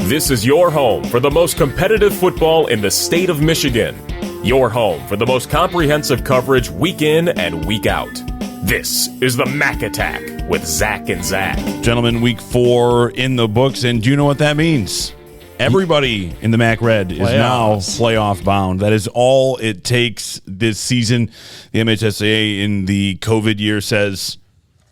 This is your home for the most competitive football in the state of Michigan. Your home for the most comprehensive coverage week in and week out. This is the Mac Attack with Zack and Zach. Gentlemen, week 4 in the books, and do you know what that means? Everybody in the Mac Red is now playoff bound. That is all it takes this season. The MHSAA in the COVID year says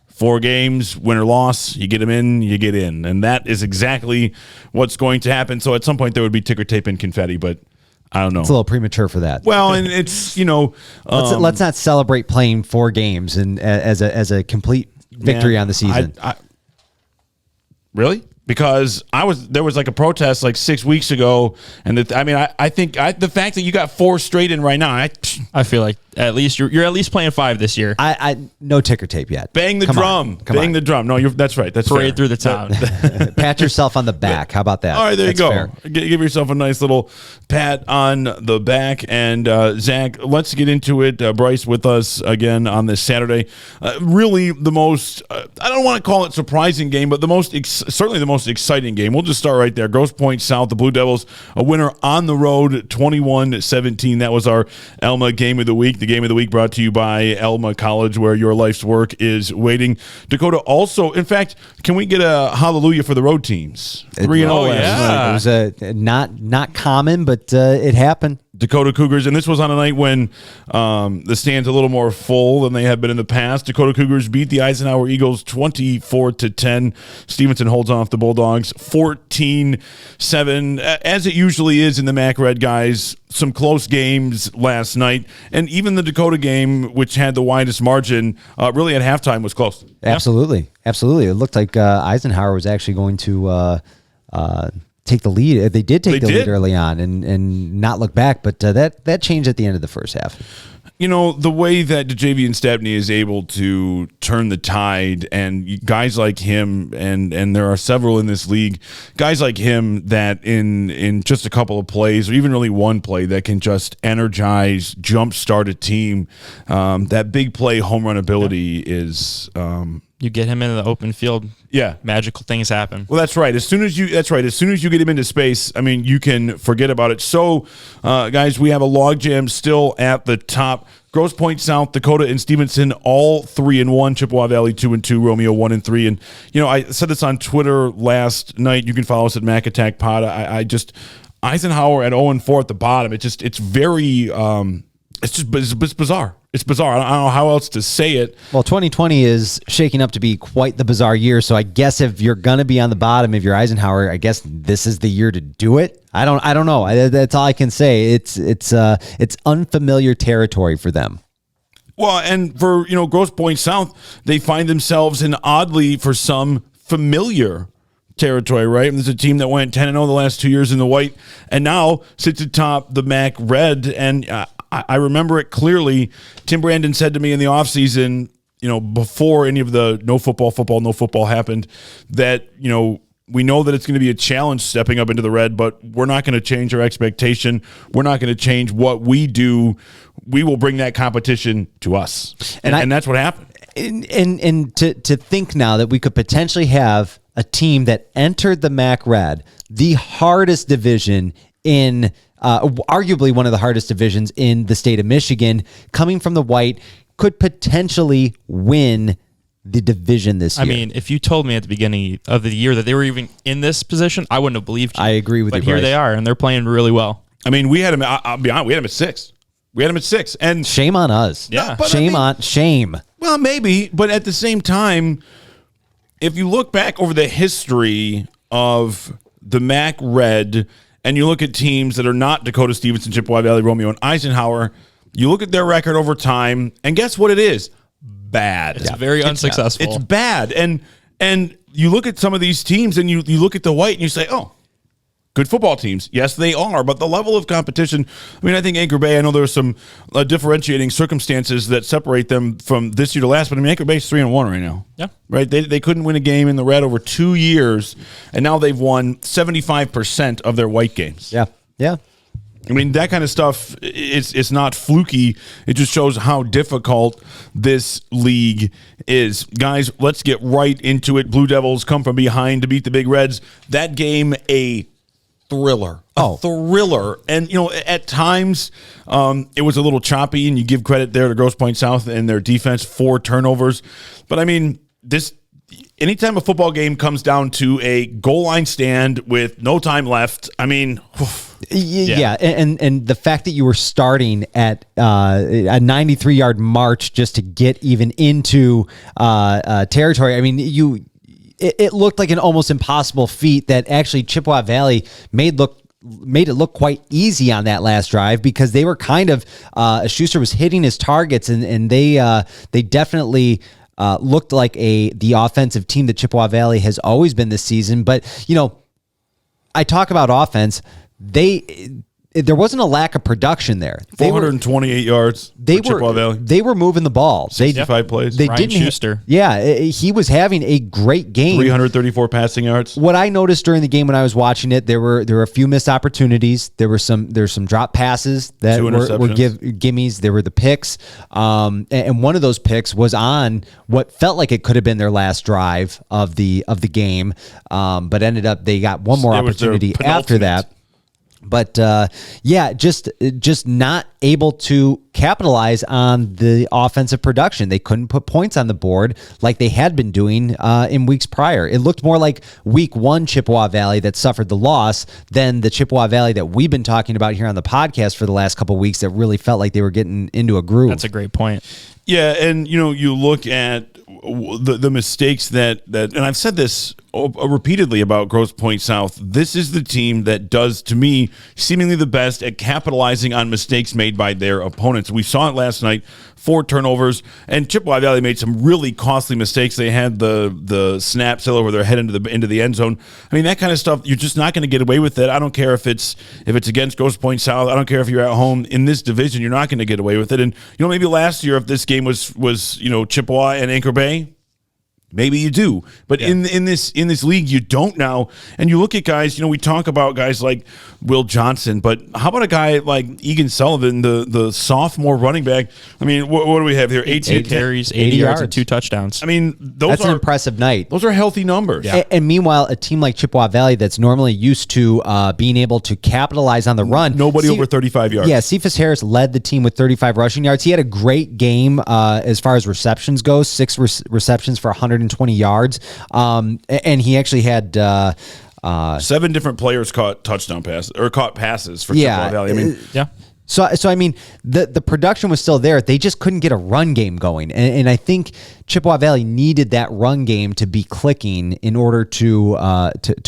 4 games, win or loss, you get them in, you get in. And that is exactly what's going to happen. So at some point there would be ticker tape and confetti, but I don't know. It's a little premature for that. Well, and it's, let's not celebrate playing 4 games and as a complete victory on the season. Really? Because there was like a protest like 6 weeks ago, and I think the fact that you got 4 straight in right now, I feel like at least you're at least playing 5 this year. I no ticker tape yet. Bang the drum. Bang the drum. No, that's right. That's parade fair. Through the town. Pat yourself on the back. How about that? All right, there that's you go. Fair. Give yourself a nice little pat on the back. And Zach, let's get into it. Bryce with us again on this Saturday. Really, the most I don't want to call it surprising game, but certainly the most exciting game. We'll just start right there. Grosse Pointe South, the Blue Devils, a winner on the road, 21-17. That was our Alma Game of the Week. The Game of the Week brought to you by Alma College, where your life's work is waiting. Dakota also, in fact, can we get a hallelujah for the road teams? 3-0 last night. It was not common, but it happened. Dakota Cougars, and this was on a night when the stand's a little more full than they had been in the past. Dakota Cougars beat the Eisenhower Eagles 24-10. Stevenson holds off the Bulldogs 14-7. As it usually is in the Mac Red, guys, some close games last night, and even the Dakota game, which had the widest margin, really at halftime was close. Absolutely. Absolutely. It looked like Eisenhower was actually going to take the lead. They did take the lead early on and not look back, but that changed at the end of the first half. You know, the way that DeJavian Stabney is able to turn the tide, and guys like him, and there are several in this league, guys like him that in just a couple of plays, or even really one play, that can just energize, jumpstart a team. That big play home run ability is... You get him into the open field, yeah, magical things happen. Well, that's right. As soon as you get him into space, I mean, you can forget about it. So, guys, we have a logjam still at the top. Grosse Pointe South, Dakota, and Stevenson, all 3-1. Chippewa Valley 2-2. Romeo 1-3. And I said this on Twitter last night. You can follow us at Mac Attack Pod. I just Eisenhower at 0-4 at the bottom. It's very it's bizarre. It's bizarre. I don't know how else to say it. Well, 2020 is shaking up to be quite the bizarre year. So I guess if you're going to be on the bottom, if you're Eisenhower, I guess this is the year to do it. I don't know. That's all I can say. It's unfamiliar territory for them. Well, and for Grosse Pointe South, they find themselves in, oddly for some, familiar territory, right? And there's a team that went 10-0 the last 2 years in the white, and now sits atop the Mac Red. And I remember it clearly. Tim Brandon said to me in the offseason, before any of the no football happened, that, we know that it's going to be a challenge stepping up into the red, but we're not going to change our expectation. We're not going to change what we do. We will bring that competition to us. And that's what happened. And to think now that we could potentially have a team that entered the Mac Red, the hardest division in arguably one of the hardest divisions in the state of Michigan, coming from the white, could potentially win the division this year. I mean, if you told me at the beginning of the year that they were even in this position, I wouldn't have believed you. I agree with you, But here Bryce. they are, and they're playing really well. I mean, we had them. I'll be honest. We had them at 6. And shame on us. Yeah, shame. Well, maybe, but at the same time, if you look back over the history of the Mac Red, and you look at teams that are not Dakota, Stevenson, Chippewa Valley, Romeo, and Eisenhower, you look at their record over time, and guess what it is? Bad. It's very unsuccessful. It's bad. And you look at some of these teams, and you look at the white, and you say, oh, good football teams. Yes, they are, but the level of competition, I mean, I think Anchor Bay, I know there are some differentiating circumstances that separate them from this year to last, but I mean, Anchor Bay's 3-1 right now. Yeah. Right? They couldn't win a game in the red over 2 years, and now they've won 75% of their white games. Yeah. Yeah. I mean, that kind of stuff, it's not fluky. It just shows how difficult this league is. Guys, let's get right into it. Blue Devils come from behind to beat the Big Reds. That game, a thriller. Oh. Thriller. And, at times it was a little choppy, and you give credit there to Grosse Pointe South and their defense, 4 turnovers. But, I mean, anytime a football game comes down to a goal line stand with no time left, I mean, yeah. And the fact that you were starting at a 93-yard march just to get even into territory, I mean, it looked like an almost impossible feat that actually Chippewa Valley made it look quite easy on that last drive, because they were kind of Schuster was hitting his targets, and they definitely looked like the offensive team that Chippewa Valley has always been this season. But I talk about offense. There wasn't a lack of production there. 428 yards. Chippewa Valley. They were moving the ball. 65 plays. They Ryan didn't. Schuster. He was having a great game. 334 passing yards. What I noticed during the game when I was watching it, there were a few missed opportunities. There's some drop passes that were gimmies. There were the picks, and one of those picks was on what felt like it could have been their last drive of the game, but ended up they got one more opportunity after that. But just not able to capitalize on the offensive production. They couldn't put points on the board like they had been doing in weeks prior. It looked more like week 1 Chippewa Valley that suffered the loss than the Chippewa Valley that we've been talking about here on the podcast for the last couple of weeks that really felt like they were getting into a groove. That's a great point. Yeah, and you look at the mistakes that and I've said this repeatedly about Grosse Pointe South. This is the team that does, to me, seemingly the best at capitalizing on mistakes made by their opponents. We saw it last night, 4 turnovers, and Chippewa Valley made some really costly mistakes. They had the snap still over their head into the end zone. I mean, that kind of stuff, you're just not going to get away with it. I don't care if it's against Grosse Pointe South. I don't care if you're at home in this division. You're not going to get away with it. And maybe last year, if this game was Chippewa and Anchor Bay, maybe you do, but in this league you don't now. And you look at guys, we talk about guys like Will Johnson, but how about a guy like Egan Sullivan, the sophomore running back? I mean, what do we have here? 18 carries, 80 yards, and 2 touchdowns. I mean, that's an impressive night. Those are healthy numbers. Yeah. And meanwhile, a team like Chippewa Valley that's normally used to being able to capitalize on the run. Nobody over 35 yards. Yeah, Cephas Harris led the team with 35 rushing yards. He had a great game as far as receptions goes, 6 receptions for 120 yards. And he actually had 7 different players caught touchdown passes or caught passes for Chippewa Valley. I mean, So I mean, the production was still there. They just couldn't get a run game going, and I think Chippewa Valley needed that run game to be clicking in order to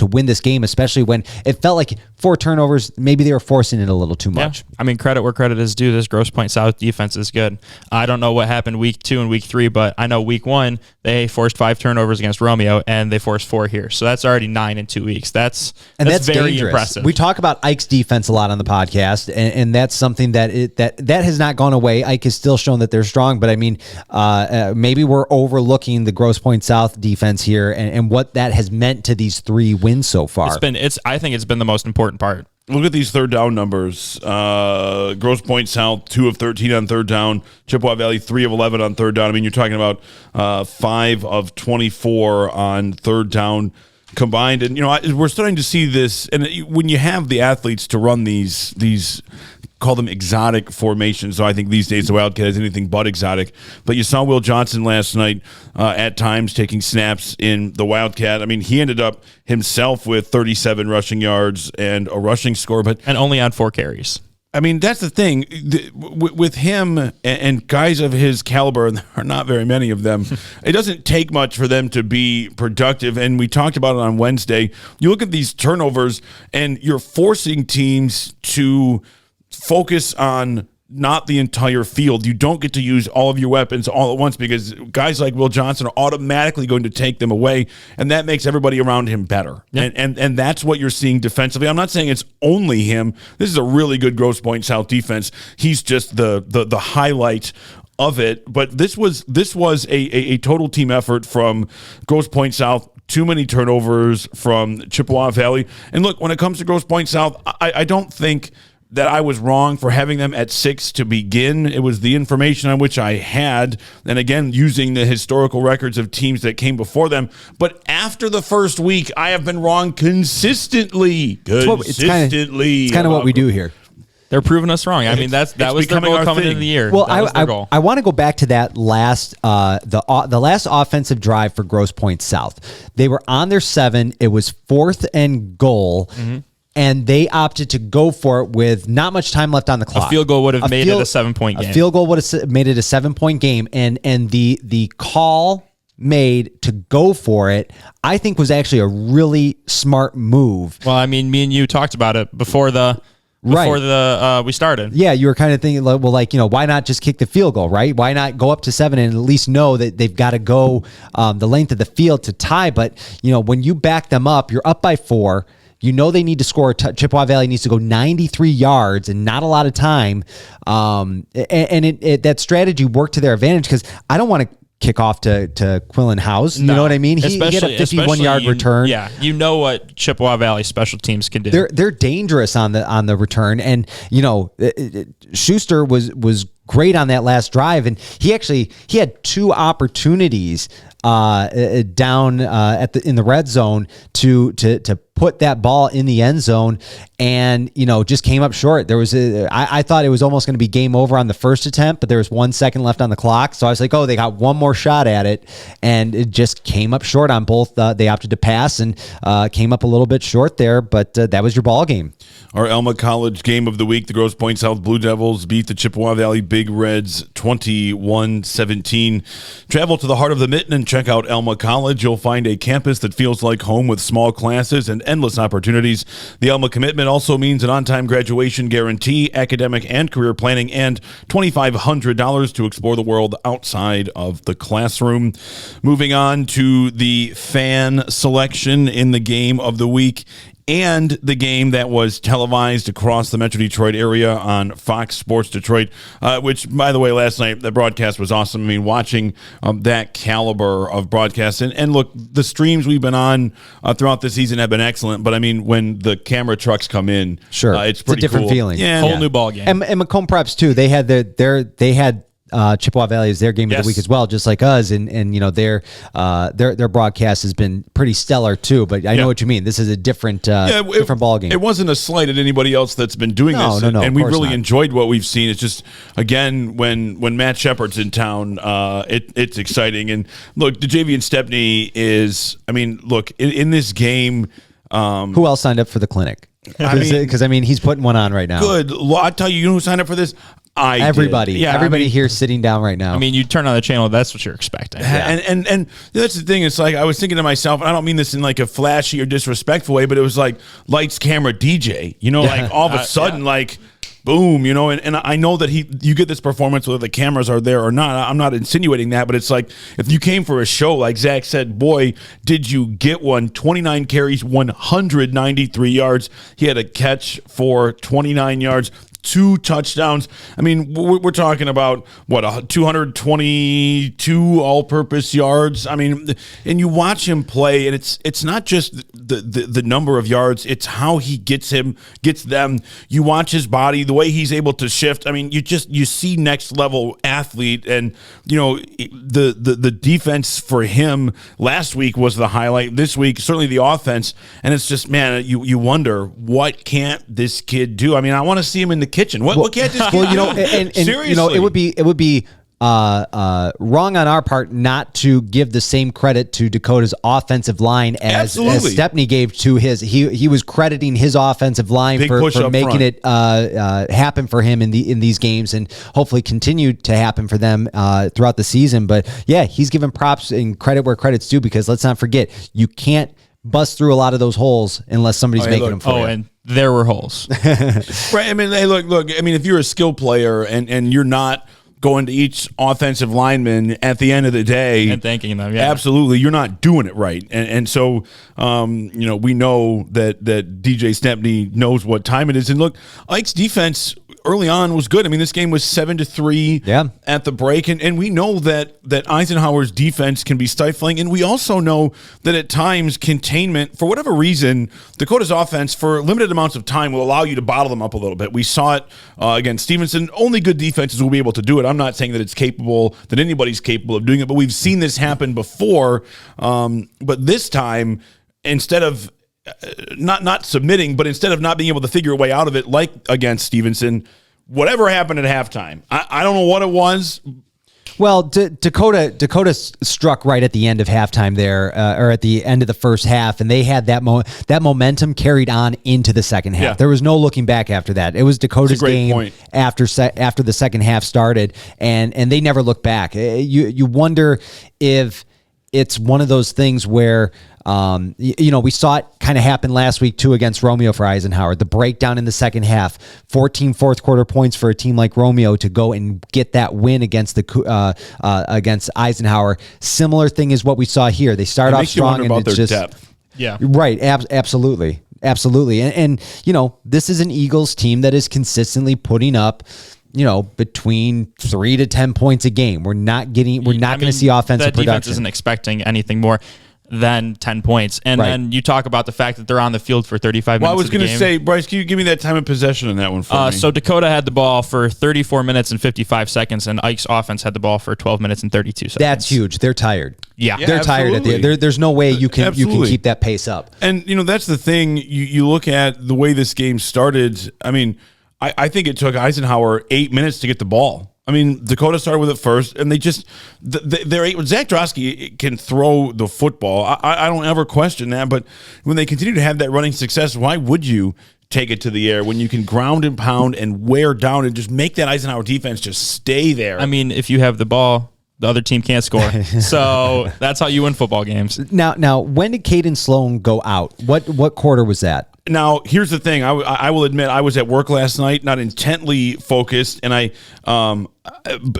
win this game, especially when it felt like 4 turnovers. Maybe they were forcing it a little too much. I mean, credit where credit is due. This Grosse Pointe South defense is good. I don't know what happened week 2 and week 3, but I know week 1 they forced 5 turnovers against Romeo, and they forced 4 here. So that's already 9 in 2 weeks. That's very dangerous. impressive. We talk about Ike's defense a lot on the podcast, and that's something that has not gone away. Ike has still shown that they're strong, but I mean, maybe we're overlooking the Grosse Pointe South defense here and what that has meant to these 3 wins so far. I think it's been the most important part. Look at these third down numbers. Grosse Pointe South, 2 of 13 on third down. Chippewa Valley, 3 of 11 on third down. I mean, you're talking about 5 of 24 on third down combined. And, we're starting to see this. And when you have the athletes to run these call them exotic formations. So I think these days the Wildcat is anything but exotic. But you saw Will Johnson last night at times taking snaps in the Wildcat. I mean, he ended up himself with 37 rushing yards and a rushing score. And only on 4 carries. I mean, that's the thing. With him and guys of his caliber, and there are not very many of them, it doesn't take much for them to be productive. And we talked about it on Wednesday. You look at these turnovers, and you're forcing teams to focus on not the entire field. You don't get to use all of your weapons all at once because guys like Will Johnson are automatically going to take them away, and that makes everybody around him better. Yeah. And that's what you're seeing defensively. I'm not saying it's only him. This is a really good Grosse Pointe South defense. He's just the highlight of it. But this was a total team effort from Grosse Pointe South. Too many turnovers from Chippewa Valley. And look, when it comes to Grosse Pointe South, I don't think that I was wrong for having them at 6 to begin. It was the information on which I had, and again, using the historical records of teams that came before them. But after the first week, I have been wrong consistently. It's kind of what we do here. They're proving us wrong. I mean, that was their goal coming into the year. Well, I want to go back to that last the last offensive drive for Grosse Pointe South. They were on their 7. It was 4th and goal. Mm-hmm. And they opted to go for it with not much time left on the clock. A field goal would have made it a 7-point game. A field goal would have made it a 7-point game. And the call made to go for it, I think, was actually a really smart move. Well, I mean, me and you talked about it before we started. Yeah, you were kind of thinking, well, like, why not just kick the field goal, right? Why not go up to 7 and at least know that they've got to go the length of the field to tie? But, when you back them up, you're up by 4. They need to score. Chippewa Valley needs to go 93 yards and not a lot of time. That strategy worked to their advantage because I don't want to kick off to Quillen House. You know what I mean? He get a 51-yard return. Yeah, you know what Chippewa Valley special teams can do. They're dangerous on the return, and Schuster was great on that last drive, and he had 2 opportunities down in the red zone to put that ball in the end zone, and just came up short. There was I thought it was almost going to be game over on the first attempt, but there was 1 second left on the clock, so I was like, oh, they got one more shot at it, and it just came up short on both. They opted to pass and came up a little bit short there, but that was your ball game. Our Alma College game of the week, the Grosse Pointe South Blue Devils beat the Chippewa Valley Big Reds 21-17. Travel to the heart of the Mitten and check out Alma College. You'll find a campus that feels like home with small classes and endless opportunities. The Alma commitment also means an on-time graduation guarantee, academic and career planning, and $2,500 to explore the world outside of the classroom. Moving on to the fan selection in the game of the week, and the game that was televised across the Metro Detroit area on Fox Sports Detroit, which, by the way, last night, the broadcast was awesome. I mean, watching that caliber of broadcast. And look, the streams we've been on throughout the season have been excellent, but I mean, when the camera trucks come in, sure, it's pretty a different cool. feeling. Yeah, whole new ball game. And Macomb Preps, too, they had Chippewa Valley is their game of the week as well, just like us, and their broadcast has been pretty stellar too. But I know what you mean. This is a different different ball game. It wasn't a slight at anybody else that's been doing this, and we really enjoyed what we've seen. It's just, again, when Matt Shepard's in town, it's exciting. And look, the JV and Stepney is, I mean, look, in this game, who else signed up for the clinic? Because he's putting one on right now. Good. I'll tell you, who signed up for this? Everybody here sitting down right now. I mean, you turn on the channel, that's what you're expecting. Yeah. And that's the thing. It's like, I was thinking to myself, and I don't mean this in like a flashy or disrespectful way, but it was like lights, camera, DJ. Like all of a sudden, like boom, and I know that you get this performance whether the cameras are there or not. I'm not insinuating that, but it's like, if you came for a show, like Zach said, boy, did you get one. 29 carries, 193 yards. He had a catch for 29 yards. 2 touchdowns. I mean, we're talking about, 222 all-purpose yards. I mean, and you watch him play, and it's not just the number of yards, it's how he gets them. You watch his body, the way he's able to shift. I mean, you see next level athlete, and the defense for him last week was the highlight. This week, certainly the offense, and it's just, man, you wonder, what can't this kid do? I mean, I want to see him in the kitchen. What can't this kid do? And seriously, it would be wrong on our part not to give the same credit to Dakota's offensive line as Stepney gave to his. He was crediting his offensive line for making it happen for him in these games, and hopefully continue to happen for them throughout the season. But yeah, he's giving props and credit where credit's due, because let's not forget, you can't bust through a lot of those holes unless somebody's making them for you. And there were holes. Right. I mean, hey, look. I mean, if you're a skill player and you're not going to each offensive lineman at the end of the day and thanking them, yeah, absolutely, you're not doing it right. And so, we know that DJ Stepney knows what time it is. And look, Ike's defense early on was good. I mean, this game was 7-3 at the break, and we know that Eisenhower's defense can be stifling, and we also know that at times containment, for whatever reason, Dakota's offense for limited amounts of time will allow you to bottle them up a little bit. We saw it against Stevenson. Only good defenses will be able to do it. I'm not saying that it's capable, that anybody's capable of doing it, but we've seen this happen before. But this time, instead of not submitting, but instead of not being able to figure a way out of it, like against Stevenson, whatever happened at halftime, I don't know what it was. Well, Dakota struck right at the end of halftime there, or at the end of the first half, and they had that momentum carried on into the second half. Yeah. There was no looking back after that. It was Dakota's game after the second half started, and they never looked back. You wonder if it's one of those things where, we saw it kind of happen last week too against Romeo for Eisenhower. The breakdown in the second half, 14 fourth quarter points for a team like Romeo to go and get that win against against Eisenhower. Similar thing is what we saw here. They start off strong and it's just depth. Yeah, right. Absolutely. And this is an Eagles team that is consistently putting up, between 3 to 10 points a game. We're not going to see offensive production. The defense production. isn't expecting anything more than 10 points. And then you talk about the fact that they're on the field for 35 minutes. Well, I was going to say, Bryce, can you give me that time of possession on that one for me? So Dakota had the ball for 34 minutes and 55 seconds, and Ike's offense had the ball for 12 minutes and 32 seconds. That's huge. They're tired. Yeah, they're tired at the end. There's no way you can keep that pace up. And that's the thing. You look at the way this game started. I mean, I think it took Eisenhower 8 minutes to get the ball. I mean, Dakota started with it first, and they just Zach Drosky can throw the football. I don't ever question that, but when they continue to have that running success, why would you take it to the air when you can ground and pound and wear down and just make that Eisenhower defense just stay there? I mean, if you have the ball, the other team can't score. So that's how you win football games. Now, when did Caden Sloan go out? What quarter was that? Now, here's the thing. I will admit I was at work last night, not intently focused, and I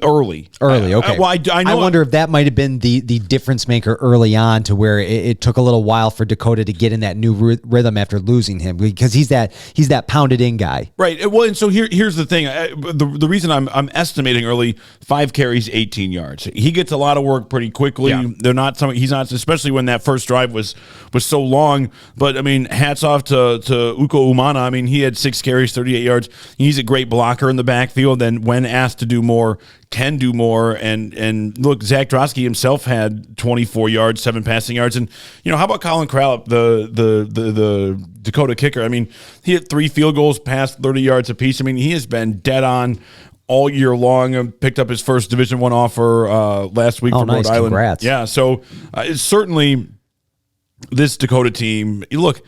early. Okay. I wonder if that might have been the difference maker early on, to where it took a little while for Dakota to get in that new rhythm after losing him, because he's that pounded in guy. Right. Well, and so here's the thing. The reason I'm estimating early, 5 carries, 18 yards. He gets a lot of work pretty quickly. Yeah. He's not, especially when that first drive was so long. But I mean, hats off to Uko Umana. I mean, he had 6 carries, 38 yards. He's a great blocker in the backfield, and when asked to do more, can do more. And look, Zach Drosky himself had 24 yards, 7 passing yards. And how about Colin Krallick, the Dakota kicker? I mean, he had 3 field goals past 30 yards apiece. I mean, he has been dead on all year long. Picked up his first Division I offer last week from Rhode Island. Congrats. Yeah, so it's certainly this Dakota team. Look,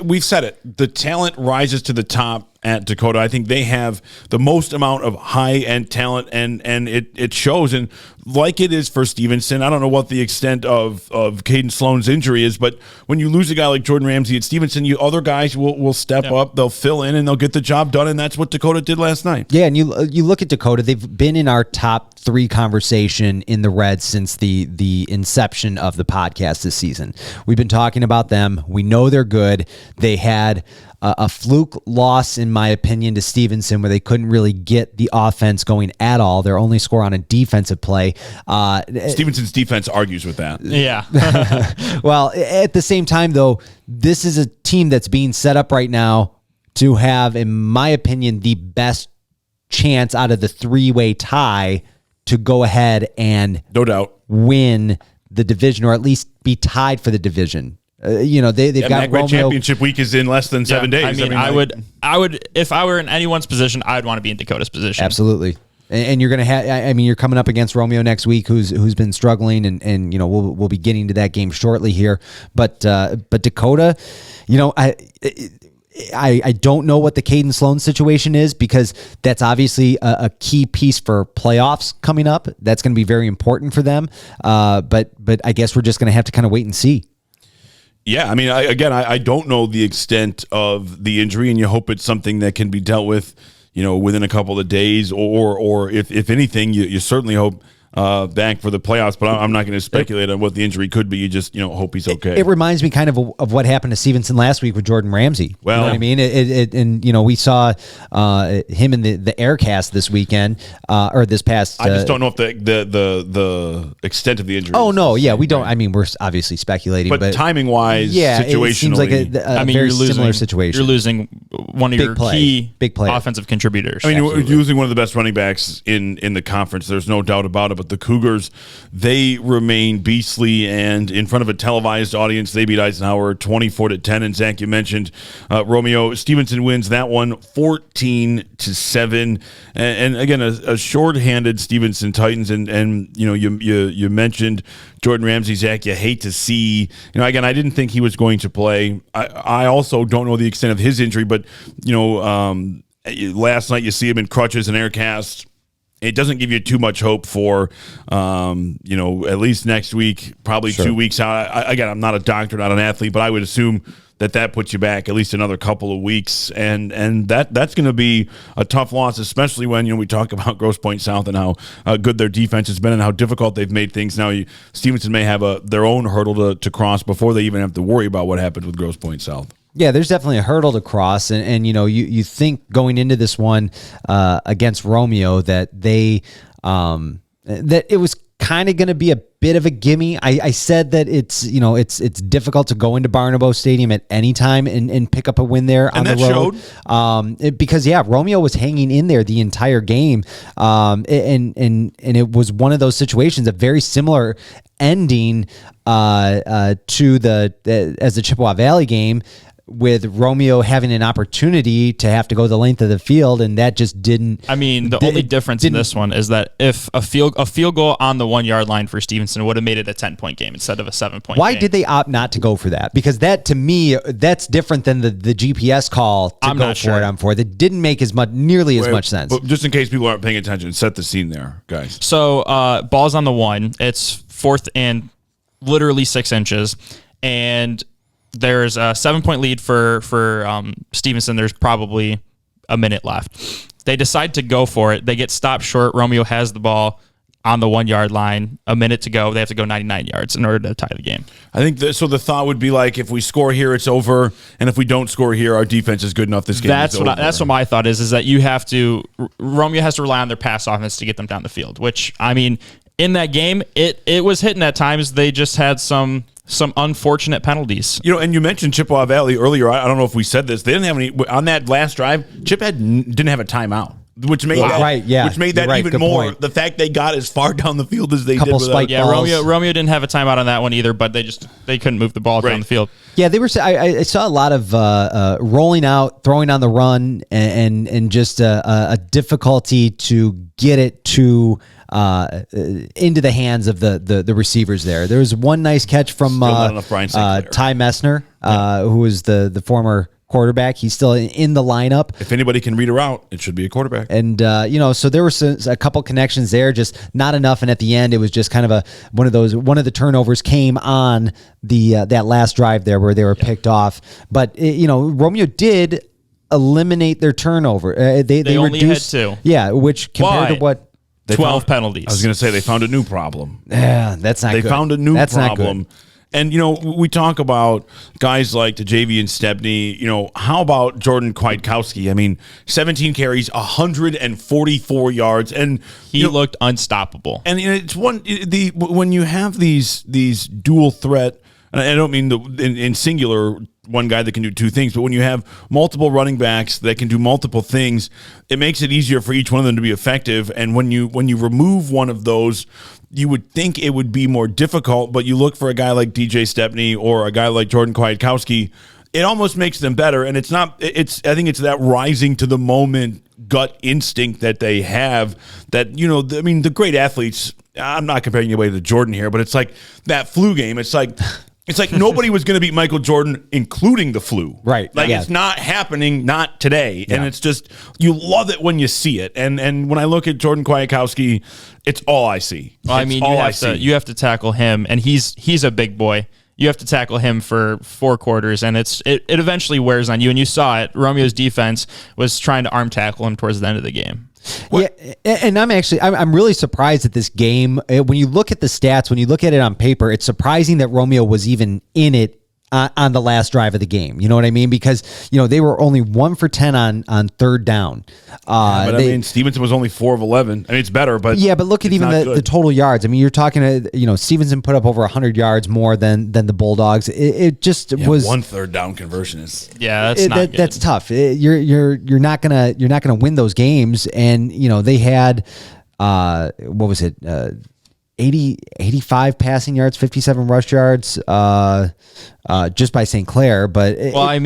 we've said it. The talent rises to the top at Dakota. I think they have the most amount of high-end talent, and it shows. And like it is for Stevenson, I don't know what the extent of Caden Sloan's injury is, but when you lose a guy like Jordan Ramsey at Stevenson, other guys will step up, they'll fill in, and they'll get the job done, and that's what Dakota did last night. Yeah, and you look at Dakota, they've been in our top 3 conversation in the Reds since the inception of the podcast this season. We've been talking about them. We know they're good. They had a fluke loss, in my opinion, to Stevenson, where they couldn't really get the offense going at all. Their only score on a defensive play. Stevenson's defense argues with that. Yeah. Well, at the same time, though, this is a team that's being set up right now to have, in my opinion, the best chance out of the 3-way tie to go ahead and no doubt win the division, or at least be tied for the division. They've got Romeo. Championship week is in less than 7 days. I mean, I would, if I were in anyone's position, I'd want to be in Dakota's position. Absolutely. And you're going to have, I mean, you're coming up against Romeo next week, who's been struggling, and we'll be getting to that game shortly here. But Dakota, I don't know what the Caden Sloan situation is, because that's obviously a key piece for playoffs coming up. That's going to be very important for them. But I guess we're just going to have to kind of wait and see. Yeah, I mean, I don't know the extent of the injury, and you hope it's something that can be dealt with, within a couple of days, or if anything, you certainly hope back for the playoffs. But I'm not going to speculate on what the injury could be. You just hope he's okay. It reminds me kind of what happened to Stevenson last week with Jordan Ramsey. Well, you know what I mean? And we saw him in the Aircast this weekend or this past. I just don't know if the extent of the injury. Oh no, yeah, we don't. I mean, we're obviously speculating, but timing wise, yeah, situationally, it seems like a very similar situation. You're losing one of your key big play offensive contributors. I mean, you're losing one of the best running backs in the conference. There's no doubt about it. But the Cougars, they remain beastly, and in front of a televised audience, they beat Eisenhower 24-10. And Zach, you mentioned Romeo. Stevenson wins that one 14-7. And again, a shorthanded Stevenson Titans. And you mentioned Jordan Ramsey. Zach, you hate to see. Again, I didn't think he was going to play. I also don't know the extent of his injury, but last night you see him in crutches and air cast. It doesn't give you too much hope for, at least next week, probably 2 weeks out. Again, I'm not a doctor, not an athlete, but I would assume that puts you back at least another couple of weeks, and that's going to be a tough loss, especially when we talk about Grosse Pointe South and how good their defense has been and how difficult they've made things. Now, Stevenson may have their own hurdle to cross before they even have to worry about what happens with Grosse Pointe South. Yeah, there's definitely a hurdle to cross, and you think going into this one against Romeo that that it was kind of going to be a bit of a gimme. I said that it's difficult to go into Barnabo Stadium at any time and pick up a win there on the road. Because Romeo was hanging in there the entire game, and it was one of those situations, a very similar ending to the Chippewa Valley game, with Romeo having an opportunity to have to go the length of the field, and that just didn't. I mean, the only difference in this one is that if a field goal on the 1 yard line for Stevenson would have made it a 10-point game instead of a 7-point Why game. did they opt not to go for that? Because that, to me, that's different than the GPS call to go for it on 4. That didn't make nearly as much sense. But just in case people aren't paying attention, set the scene there, guys. So ball's on the 1. It's 4th and literally 6 inches, and there's a 7-point lead for Stevenson. There's probably a minute left. They decide to go for it. They get stopped short. Romeo has the ball on the 1 yard line. A minute to go. They have to go 99 yards in order to tie the game. I think so. The thought would be like, if we score here, it's over, and if we don't score here, our defense is good enough. This game is over. That's what my thought is that Romeo has to rely on their pass offense to get them down the field. Which, I mean, in that game, it was hitting at times. They just had some unfortunate penalties. And you mentioned Chippewa Valley earlier. I don't know if we said this. They didn't have any on that last drive. Chip didn't have a timeout, which made that even more. Point. The fact they got as far down the field as they did. Romeo didn't have a timeout on that one either, but they couldn't move the ball down the field. Yeah, they were. I saw a lot of rolling out, throwing on the run, and just a difficulty to get it to into the hands of the receivers there. There was one nice catch from Ty Messner, who was the former quarterback. He's still in the lineup. If anybody can read a route, it should be a quarterback. And so there were a couple connections there, just not enough. And at the end, it was just kind of one of the turnovers came on that last drive there where they were picked off. But Romeo did eliminate their turnover. They only reduced, had 2. Yeah, which compared to what. 12 penalties. I was going to say they found a new problem. Yeah, that's not good. They found a new problem. And, we talk about guys like Javian Stepney. How about Jordan Kwiatkowski? I mean, 17 carries, 144 yards. And he looked unstoppable. And it's when you have these dual threat, and I don't mean in singular one guy that can do two things, but when you have multiple running backs that can do multiple things, it makes it easier for each one of them to be effective. And when you remove one of those, you would think it would be more difficult, but you look for a guy like DJ Stepney or a guy like Jordan Kwiatkowski, it almost makes them better. And I think it's that rising to the moment gut instinct that they have that, the great athletes, I'm not comparing anybody to Jordan here, but it's like that flu game. It's like nobody was going to beat Michael Jordan, including the flu. Right. It's not happening, not today. Yeah. And it's just, you love it when you see it. And when I look at Jordan Kwiatkowski, it's all I see. Well, you have to tackle him, and he's a big boy. You have to tackle him for 4 quarters, and it eventually wears on you. And you saw it. Romeo's defense was trying to arm tackle him towards the end of the game. Yeah, and I'm really surprised at this game. When you look at the stats, when you look at it on paper, it's surprising that Romeo was even in it on the last drive of the game. You know what I mean? Because, they were only 1 for 10 on third down. Stevenson was only 4 of 11. I mean, it's better, but yeah, but look at even the total yards. I mean, you're talking, Stevenson put up over 100 yards more than the Bulldogs. It just was 1 third down conversion is that's tough. You're not gonna win those games, and they had what was it? 85 passing yards, 57 rush yards, just by St. Clair. But I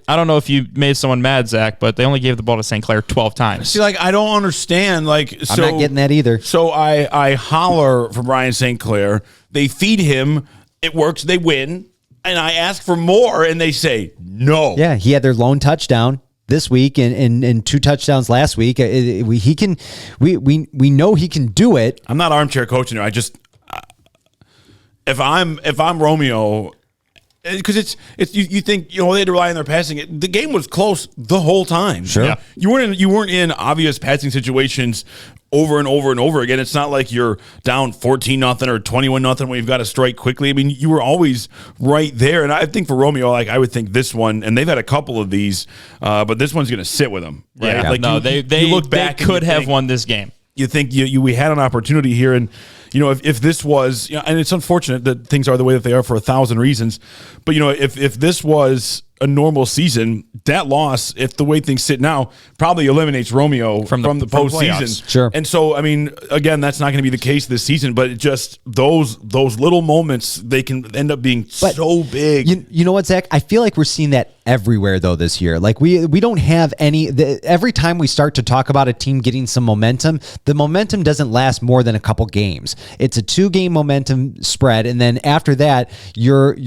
don't know if you made someone mad, Zach, but they only gave the ball to St. Clair 12 times. See, I don't understand. I'm not getting that either. So I holler for Brian St. Clair. They feed him. It works. They win. And I ask for more, and they say no. Yeah, he had their lone touchdown this week and 2 touchdowns last week. We know he can do it. I'm not armchair coaching here. I just if I'm Romeo, because it's you think they had to rely on their passing. The game was close the whole time. Sure, yeah. You weren't in obvious passing situations over and over and over again. It's not like you're down 14-0 or 21-0 when you've got to strike quickly. I mean, you were always right there. And I think for Romeo, I would think this one, and they've had a couple of these, but this one's going to sit with them. Right? Yeah. They look back. They could have won this game. You think we had an opportunity here, and if this was, and it's unfortunate that things are the way that they are for 1,000 reasons, but if this was a normal season, that loss, if the way things sit now, probably eliminates Romeo from the postseason. Sure. And so, I mean, again, that's not going to be the case this season, but it just those little moments, they can end up being so big. You know what, Zach? I feel like we're seeing that everywhere though this year. Like we don't have every time we start to talk about a team getting some momentum, the momentum doesn't last more than a couple games. It's a 2-game momentum spread, and then after that, you're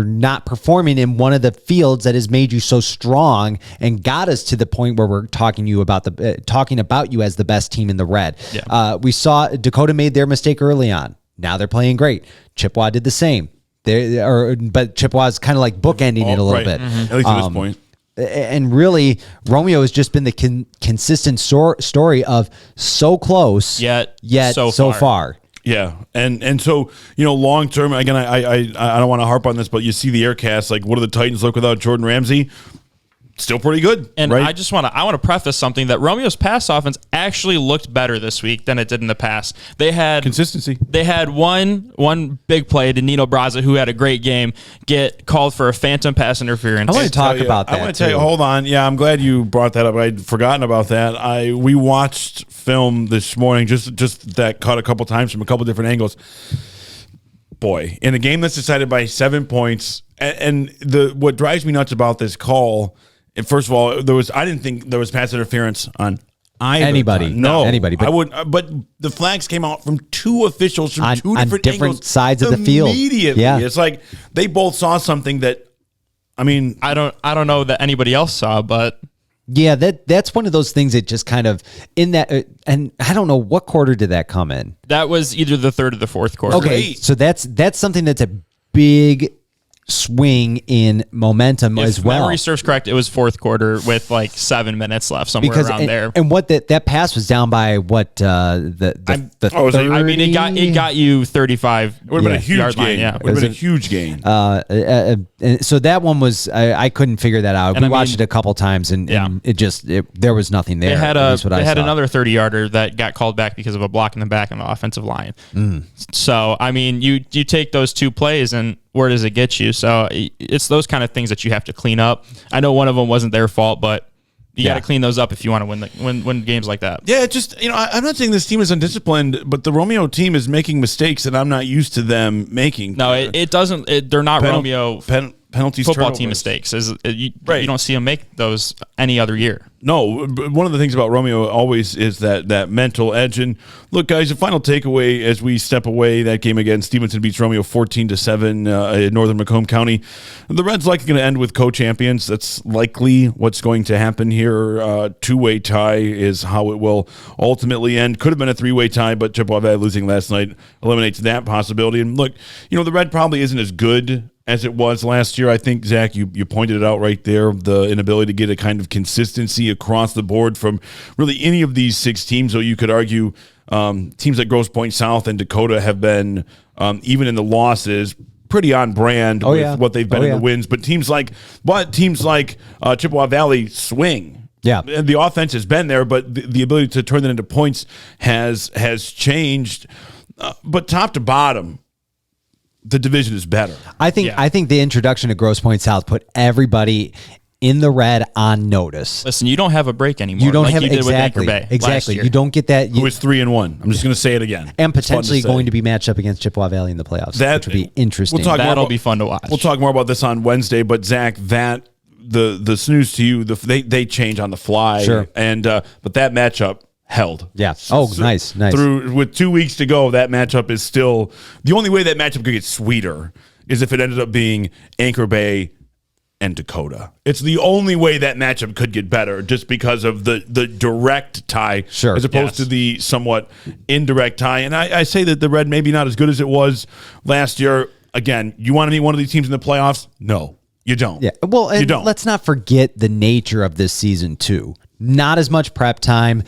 not performing in one of the fields that has made you so strong and got us to the point where we're talking about you as the best team in the red. Yeah. We saw Dakota made their mistake early on. Now they're playing great. Chippewa did the same. But Chippewa's kind of like bookending it a little bit. At least at this point. And really, Romeo has just been the consistent story of so close, yet so far. Yeah, and so long term. Again, I don't want to harp on this, but you see the Aircast. Like, what do the Titans look without Jordan Ramsey? Still pretty good. And right? I want to preface something that Romeo's pass offense actually looked better this week than it did in the past. They had consistency. They had one big play to Nino Braza, who had a great game, get called for a phantom pass interference. I want to talk about that. I want to tell you. Hold on. Yeah, I'm glad you brought that up. I'd forgotten about that. We watched film this morning, just that cut a couple times from a couple different angles. Boy, in a game that's decided by 7 points, and what drives me nuts about this call. And first of all, I didn't think there was pass interference on anybody. No, anybody. But I would. But the flags came out from 2 officials from two different angles, sides of the field. Immediately, yeah. It's like they both saw something that. I mean, I don't know that anybody else saw, but yeah, that's one of those things that just kind of in that, and I don't know what quarter did that come in. That was either the third or the fourth quarter. Okay, so that's something that's a big swing in momentum as well. If memory serves correct, it was fourth quarter with like 7 minutes left, somewhere around there. And what that pass was down by what the 30? I mean, it got you 35. It would have been a huge yard gain. Line, yeah, it would have been a huge gain. And so that one was I couldn't figure that out. We watched it a couple times, and there was nothing there. They had another 30-yarder that got called back because of a block in the back of the offensive line. So I mean, you take those 2 plays and where does it get you? So it's those kind of things that you have to clean up. I know one of them wasn't their fault, but you got to clean those up if you want to win games like that. Yeah, just I'm not saying this team is undisciplined, but the Romeo team is making mistakes that I'm not used to them making. No, it doesn't. They're not Romeo penalties, football turnovers. team mistakes. You don't see them make those any other year. No, one of the things about Romeo always is that mental edge. And look, guys, the final takeaway as we step away, that game again, Stevenson beats Romeo 14-7 in Northern Macomb County. The Reds likely going to end with co-champions. That's likely what's going to happen here. Two-way tie is how it will ultimately end. Could have been a 3-way tie, but Chippewa Valley losing last night eliminates that possibility. And look, the Red probably isn't as good as it was last year. I think, Zach, you pointed it out right there, the inability to get a kind of consistency across the board from really any of these 6 teams. So you could argue teams like Grosse Pointe South and Dakota have been, even in the losses, pretty on brand with what they've been in the wins. But teams like Chippewa Valley swing. Yeah, and the offense has been there, but the ability to turn that into points has changed. But top to bottom, the division is better. I think the introduction to Grosse Pointe South put everybody in the red on notice. Listen, you don't have a break anymore. You don't like have you did exactly. With Anchor Bay Exactly. last year. You don't get that. Who is 3-1? I'm just going to say it again. And potentially going to be matched up against Chippewa Valley in the playoffs, which would be interesting. That'll be fun to watch. We'll talk more about this on Wednesday. But Zach, the snooze to you, they change on the fly. Sure. And but that matchup held. Yeah. Oh, nice. With 2 weeks to go, that matchup is still the only way that matchup could get sweeter is if it ended up being Anchor Bay and Dakota. It's the only way that matchup could get better, just because of the direct tie, as opposed to the somewhat indirect tie. And I say that the Red maybe not as good as it was last year. Again, you want to meet one of these teams in the playoffs? No, you don't. Yeah. Well, and you don't. Let's not forget the nature of this season too. Not as much prep time.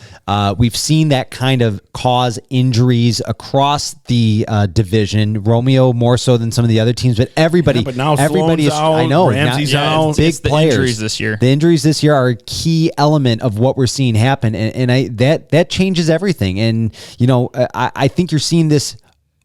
We've seen that kind of cause injuries across the division. Romeo more so than some of the other teams, but everybody. Yeah, but now everybody is. Out, I know. Ramsey's out. Big it's the players. Injuries this year. The injuries this year are a key element of what we're seeing happen, and that changes everything. And I think you're seeing this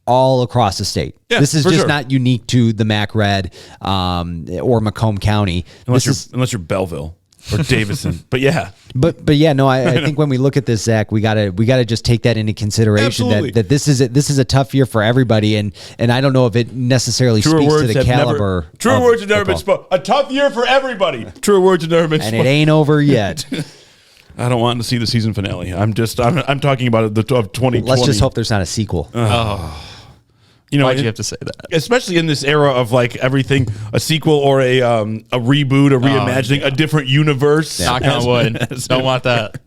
all across the state. Yeah, this is just sure. not unique to the Mac Red or Macomb County. Unless you're Belleville or Davison. But yeah. But yeah, no, I think when we look at this, Zach, we gotta just take that into consideration. Absolutely. That this is a tough year for everybody, and I don't know if it necessarily speaks to the caliber. Truer words have never been spoken. A tough year for everybody. Truer words have never been And spoken. it ain't over yet. I don't want to see the season finale. I'm talking about the 2020. Let's just hope there's not a sequel. Why'd you have to say that? Especially in this era of like everything, a sequel or a reboot, a reimagining, a different universe. Knock on wood. Don't want that.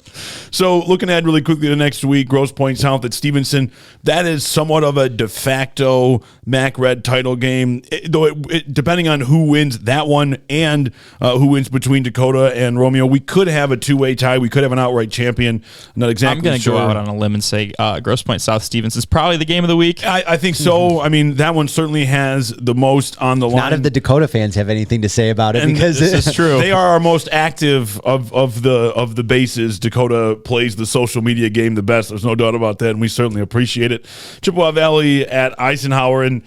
So looking ahead really quickly to next week, Grosse Pointe South at Stevenson. That is somewhat of a de facto MAC Red title game, though depending on who wins that one and who wins between Dakota and Romeo, we could have a two-way tie. We could have an outright champion. Not exactly I'm going to sure. go out on a limb and say Grosse Pointe South Stevens is probably the game of the week. I think so. I mean, that one certainly has the most on the line. None of the Dakota fans have anything to say about it, And because this is true. They are our most active of the bases. Dakota plays the social media game the best. There's no doubt about that, and we certainly appreciate it. Chippewa Valley at Eisenhower, and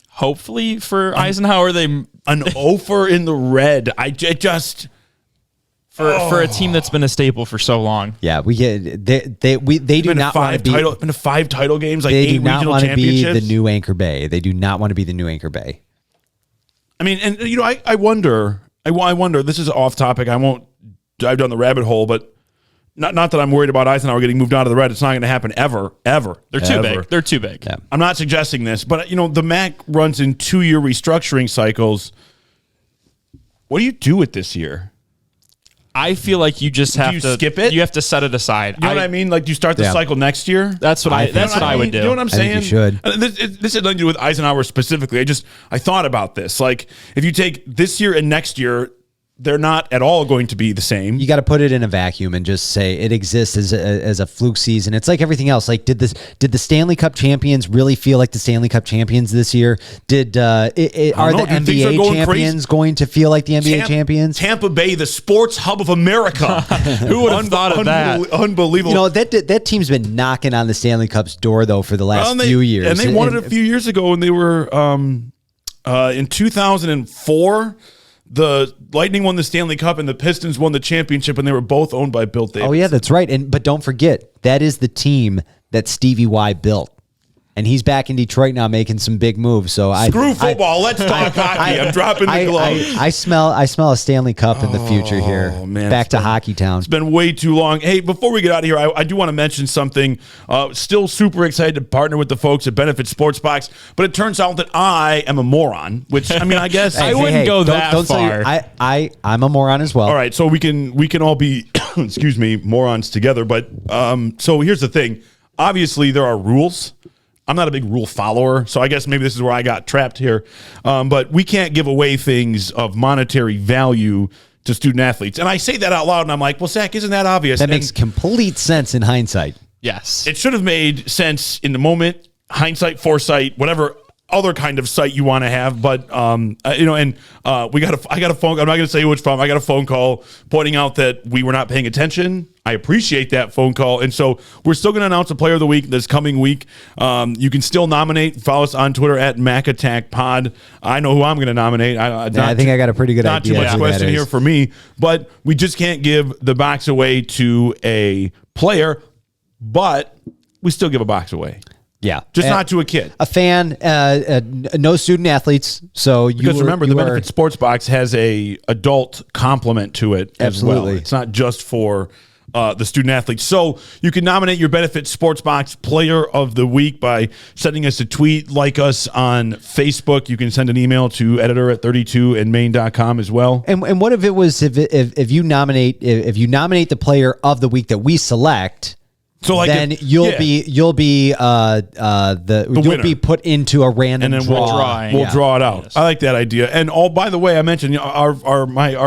Hopefully for Eisenhower, an offer in the red. For a team that's been a staple for so long. Yeah, we get they do not want to be been to 5 title games, like they 8 do not regional want to be championships. the new Anchor Bay. They do not want to be the new Anchor Bay. I mean, and I wonder. This is off topic. I won't dive down the rabbit hole, but not that I'm worried about Eisenhower getting moved out of the red. It's not going to happen ever. They're too big. They're too big. Yeah. I'm not suggesting this, but the MAC runs in 2-year restructuring cycles. What do you do with this year? I feel like you just have to skip it? You have to set it aside. You know what I mean? Like, do you start the cycle next year? That's what I would do. You know what I'm saying? I think you should. This had nothing to do with Eisenhower specifically. I thought about this. Like, if you take this year and next year, they're not at all going to be the same. You got to put it in a vacuum and just say it exists as a fluke season. It's like everything else. Like, did the Stanley Cup champions really feel like the Stanley Cup champions this year? Are the NBA champions going to feel like the NBA champions? Tampa Bay, the sports hub of America. Who would have thought of that? Unbelievable. That team's been knocking on the Stanley Cup's door though for the last few years, and they won it a few years ago, and they were in 2004. The Lightning won the Stanley Cup and the Pistons won the championship, and they were both owned by Bill Davis. Oh yeah, that's right. But don't forget, that is the team that Stevie Y built. And he's back in Detroit now, making some big moves. So screw football. Let's talk hockey. I'm dropping the glove. I smell a Stanley Cup in the future here. Oh man, back to Hockey Town. It's been way too long. Hey, before we get out of here, I do want to mention something. Still super excited to partner with the folks at Benefit Sports Box, but it turns out that I am a moron. Which I mean, I guess I wouldn't go that far. I'm a moron as well. All right, so we can all be excuse me, morons together. But so here's the thing. Obviously, there are rules. I'm not a big rule follower, so I guess maybe this is where I got trapped here. But we can't give away things of monetary value to student athletes. And I say that out loud, and I'm like, well, Zach, isn't that obvious? That makes complete sense in hindsight. Yes. It should have made sense in the moment, hindsight, foresight, whatever other kind of sight you want to have. But, I got a phone, I'm not going to say which phone, I got a phone call pointing out that we were not paying attention. I appreciate that phone call. And so we're still going to announce a player of the week this coming week. You can still nominate. Follow us on Twitter at MacAttackPod. I know who I'm going to nominate. I think I got a pretty good idea. Not too much question here for me. But we just can't give the box away to a player, but we still give a box away. Yeah. Just not to a kid. A fan, no student athletes. So because remember, the Benefit Sports Box has a adult complement to it as well. It's not just for the student athletes. So you can nominate your Benefit Sports Box Player of the Week by sending us a tweet, like us on Facebook. You can send an email to editor@32andmain.com as well. And what if it was if you nominate the Player of the Week that we select? So like then you'll be put into a random and then draw. We'll draw it out. Yes. I like that idea. And by the way, I mentioned our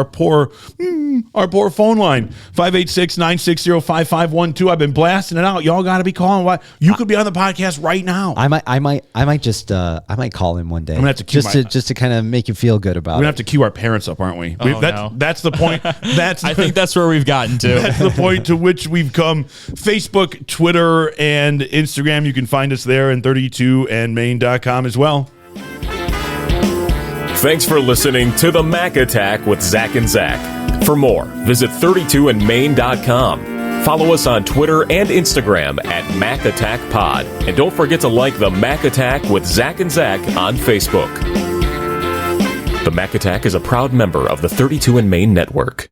poor phone line 586-960-5512. I've been blasting it out. Y'all got to be calling. Why you could be on the podcast right now. I might call him one day. I'm gonna have to cue just to kind of make you feel good about it. We're gonna have to cue our parents up, aren't we? That's the point. I think that's where we've gotten to. That's the point to which we've come. Facebook, Twitter, and Instagram. You can find us there, and 32andmain.com as well. Thanks for listening to the Mac Attack with Zack and Zack. For more, visit 32andmain.com. Follow us on Twitter and Instagram at Mac Attack Pod. And don't forget to like the Mac Attack with Zack and Zack on Facebook. The Mac Attack is a proud member of the 32 and Main Network.